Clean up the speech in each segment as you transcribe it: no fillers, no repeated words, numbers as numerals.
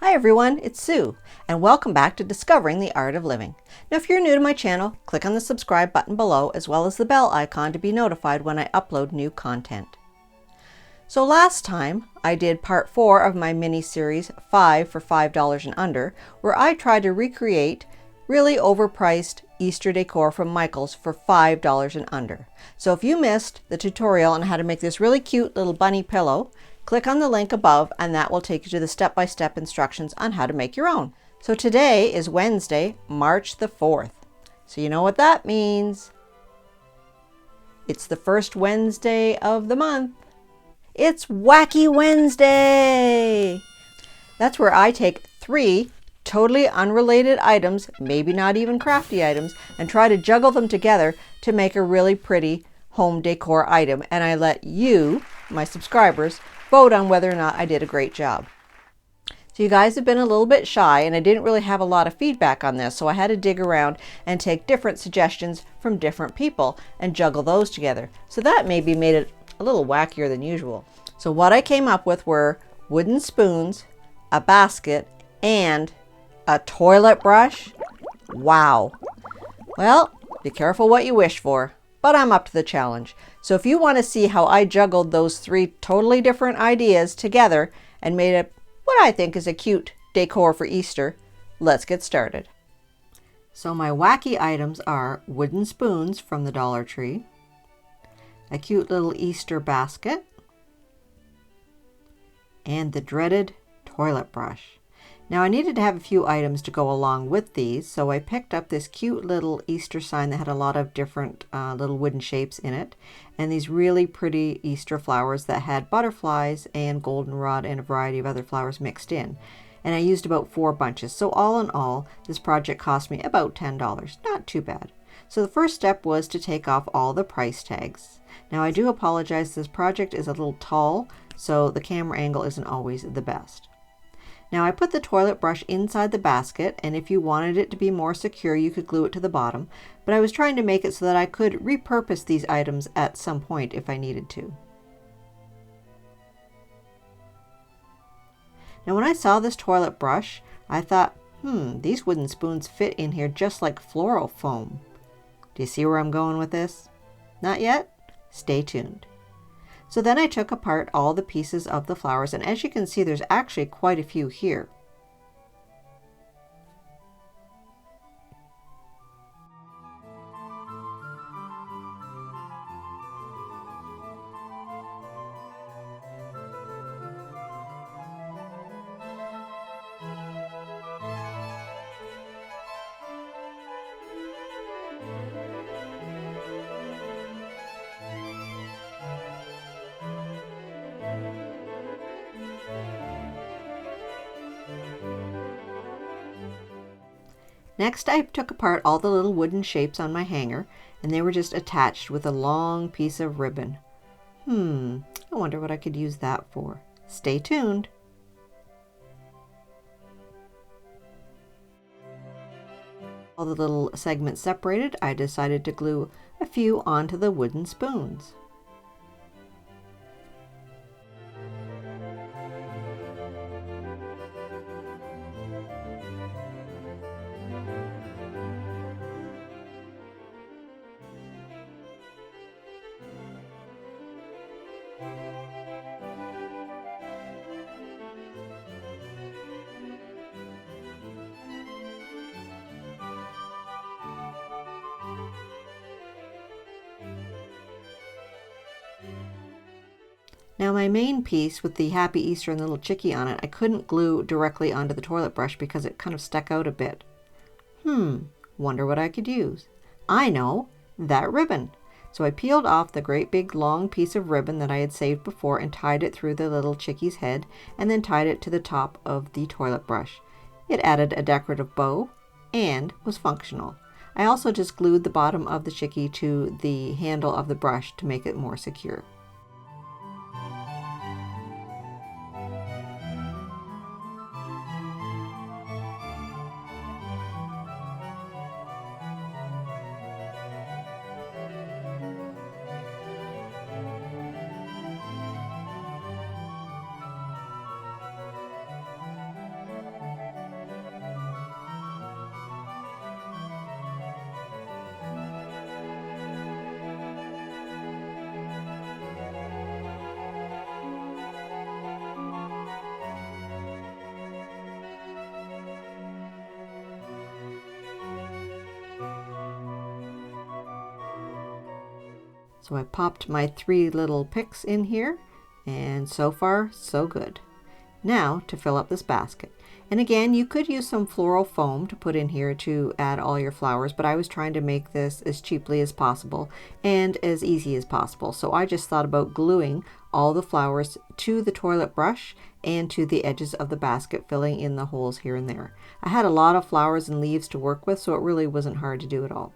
Hi everyone, it's Sue, and welcome back to Discovering the Art of Living. Now if you're new to my channel, click on the subscribe button below as well as the bell icon to be notified when I upload new content. So last time I did part 4 of my mini-series 5 for $5 and Under, where I tried to recreate really overpriced Easter decor from Michael's for $5 and under. So if you missed the tutorial on how to make this really cute little bunny pillow, click on the link above and that will take you to the step-by-step instructions on how to make your own. So today is Wednesday, March the 4th. So you know what that means. It's the first Wednesday of the month. It's Wacky Wednesday! That's where I take 3 totally unrelated items, maybe not even crafty items, and try to juggle them together to make a really pretty home decor item. And I let you, my subscribers, vote on whether or not I did a great job. So you guys have been a little bit shy and I didn't really have a lot of feedback on this, so I had to dig around and take different suggestions from different people and juggle those together. So that maybe made it a little wackier than usual. So what I came up with were wooden spoons, a basket, and a toilet brush. Wow. Well, be careful what you wish for, but I'm up to the challenge. So if you want to see how I juggled those 3 totally different ideas together and made a what I think is a cute decor for Easter, let's get started. So my wacky items are wooden spoons from the Dollar Tree, a cute little Easter basket, and the dreaded toilet brush. Now I needed to have a few items to go along with these, so I picked up this cute little Easter sign that had a lot of different little wooden shapes in it, and these really pretty Easter flowers that had butterflies and goldenrod and a variety of other flowers mixed in. And I used about 4 bunches, so all in all, this project cost me about $10. Not too bad. So the first step was to take off all the price tags. Now I do apologize, this project is a little tall, so the camera angle isn't always the best. Now I put the toilet brush inside the basket, and if you wanted it to be more secure you could glue it to the bottom, but I was trying to make it so that I could repurpose these items at some point if I needed to. Now when I saw this toilet brush, I thought, these wooden spoons fit in here just like floral foam. Do you see where I'm going with this? Not yet? Stay tuned. So then I took apart all the pieces of the flowers, and as you can see there's actually quite a few here. Next I took apart all the little wooden shapes on my hanger, and they were just attached with a long piece of ribbon. I wonder what I could use that for. Stay tuned. All the little segments separated, I decided to glue a few onto the wooden spoons. Now my main piece with the Happy Easter and the little chickie on it, I couldn't glue directly onto the toilet brush because it kind of stuck out a bit. Wonder what I could use. I know, that ribbon. So I peeled off the great big long piece of ribbon that I had saved before and tied it through the little chickie's head and then tied it to the top of the toilet brush. It added a decorative bow and was functional. I also just glued the bottom of the chickie to the handle of the brush to make it more secure. So I popped my 3 little picks in here, and so far so good. Now to fill up this basket. And again, you could use some floral foam to put in here to add all your flowers, but I was trying to make this as cheaply as possible and as easy as possible. So I just thought about gluing all the flowers to the toilet brush and to the edges of the basket, filling in the holes here and there. I had a lot of flowers and leaves to work with, so it really wasn't hard to do at all.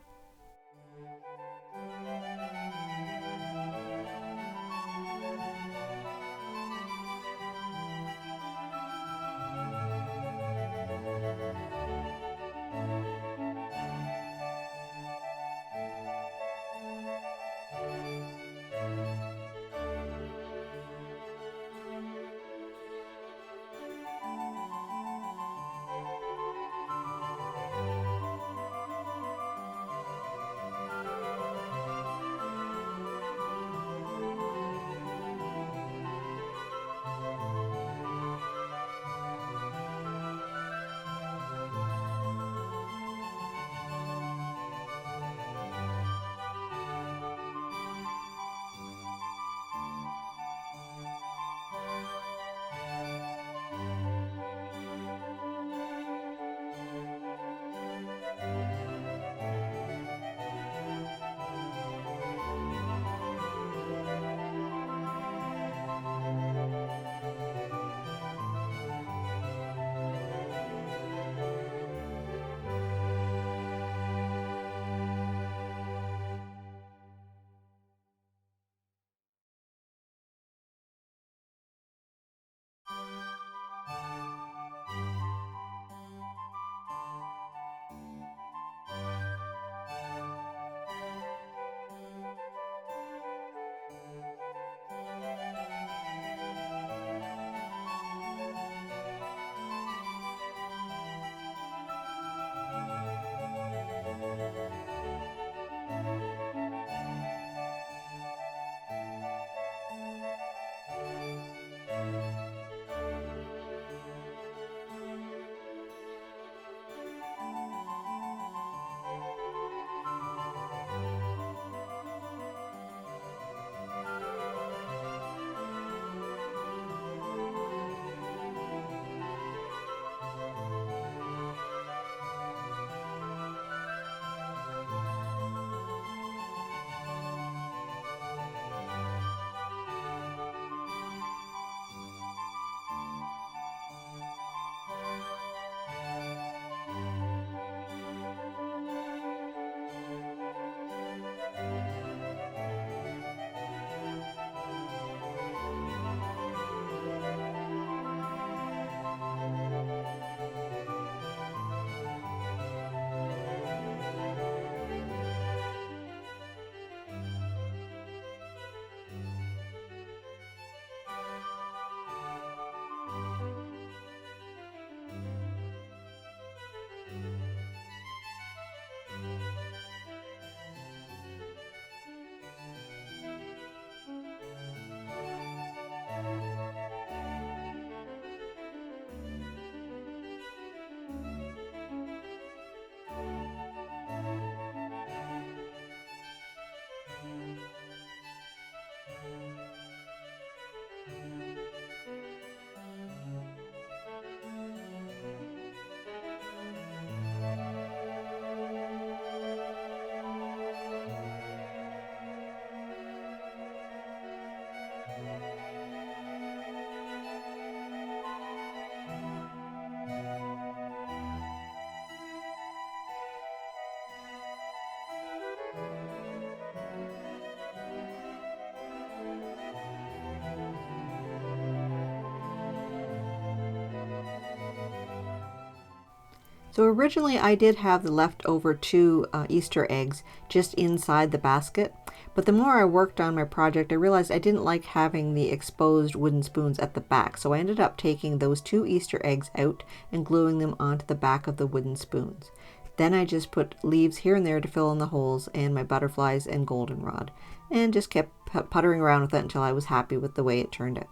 So originally I did have the leftover 2 Easter eggs just inside the basket, but the more I worked on my project, I realized I didn't like having the exposed wooden spoons at the back, so I ended up taking those 2 Easter eggs out and gluing them onto the back of the wooden spoons. Then I just put leaves here and there to fill in the holes, and my butterflies and goldenrod, and just kept puttering around with it until I was happy with the way it turned out.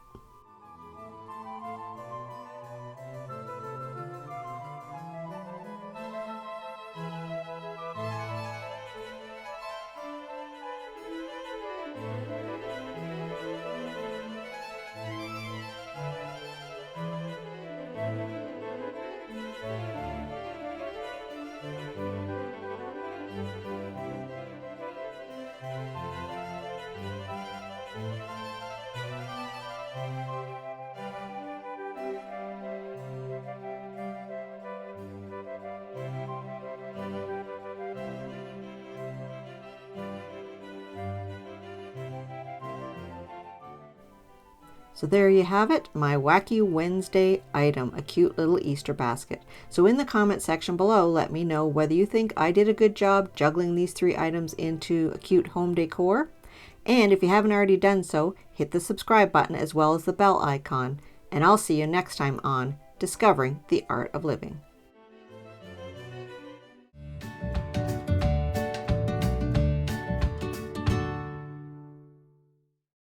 So there you have it, my Wacky Wednesday item, a cute little Easter basket. So in the comment section below, let me know whether you think I did a good job juggling these 3 items into a cute home decor. And if you haven't already done so, hit the subscribe button as well as the bell icon. And I'll see you next time on Discovering the Art of Living.